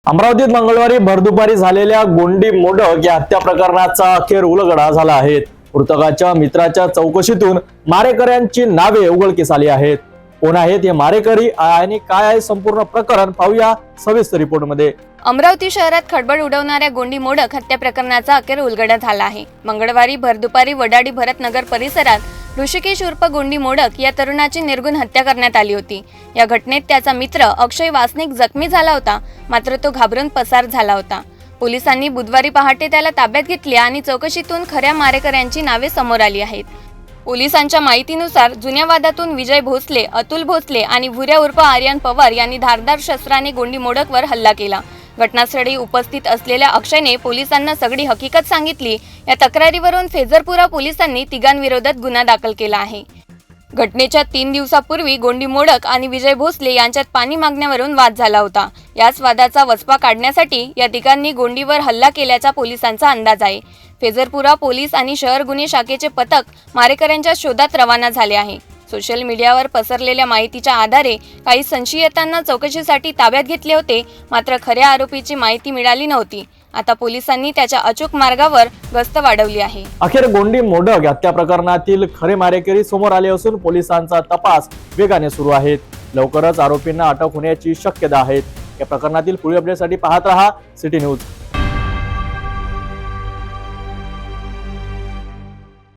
अमरावतीत मंगळवारी भरदुपारी झालेल्या गोंडी मोडक या हत्या प्रकरणाचा अखेर उलगडा झाला आहे। मृतकाच्या मित्राच्या चौकशीतून मारेकऱ्यांची नावे उघडकीस आली आहेत। कोण आहेत हे मारेकरी आणि काय आहे संपूर्ण प्रकरण पाहूया सविस्तर रिपोर्ट मध्ये। अमरावती शहरात खळबळ उडवणाऱ्या गोंडी मोडक हत्या प्रकरणाचा अखेर उलगडा झाला आहे। मंगळवारी भरदुपारी वडाडी भरतनगर परिसरात ऋषिकेश उर्फ गोंडी मोडक या तरुणाची निर्गुण हत्या करण्यात आली होती। या घटनेत त्याचा मित्र अक्षय वासनिक जखमी झाला होता, मात्र तो घाबरून पसार झाला होता। पोलिसांनी बुधवारी पहाटे त्याला ताब्यात घेतले आणि चौकशीतून खऱ्या मारेकऱ्यांची नावे समोर आली आहेत। पोलिसांच्या माहितीनुसार जुन्या वादातून विजय भोसले, अतुल भोसले आणि भुऱ्या उर्फ आर्यन पवार यांनी धारदार शस्त्राने गोंडी मोडकवर हल्ला केला। घटनास्थळी उपस्थित असलेल्या अक्षयने पोलिसांना सगळी हकीकत सांगितली। या तक्रारीवरून फेजरपुरा पोलिसांनी तिघांविरोधात गुन्हा दाखल केला आहे। घटनेच्या 3 दिवसापूर्वी गोंडी मोडक आणि विजय भोसले यांच्यात पाणी मागण्यावरून वाद झाला होता। याच वादाचा वचपा काढण्यासाठी या तिघांनी गोंडीवर हल्ला केल्याचा पोलिसांचा अंदाज आहे। फेजरपुरा पोलीस आणि शहर गुन्हे शाखेचे पथक मारेकऱ्यांच्या शोधात रवाना झाले आहे। सोशल मीडियावर पसरलेल्या माहितीच्या आधारे काही संशयितांना चौकशीसाठी ताब्यात घेतले होते, मात्र खऱ्या आरोपीची माहिती मिळाली नव्हती। आता पोलिसांनी त्याच्या अचूक मार्गावर गस्त वाढवली आहे। अखेर गोंडी मोडक हत्या प्रकरणातील खरे मारेकरी समोर आले असून पोलिसांचा तपास वेगाने सुरू आहे। लवकरच आरोपींना अटक होण्याची शक्यता आहे। या प्रकरणातील पुढील अपडेटसाठी पाहत रहा सिटी न्यूज।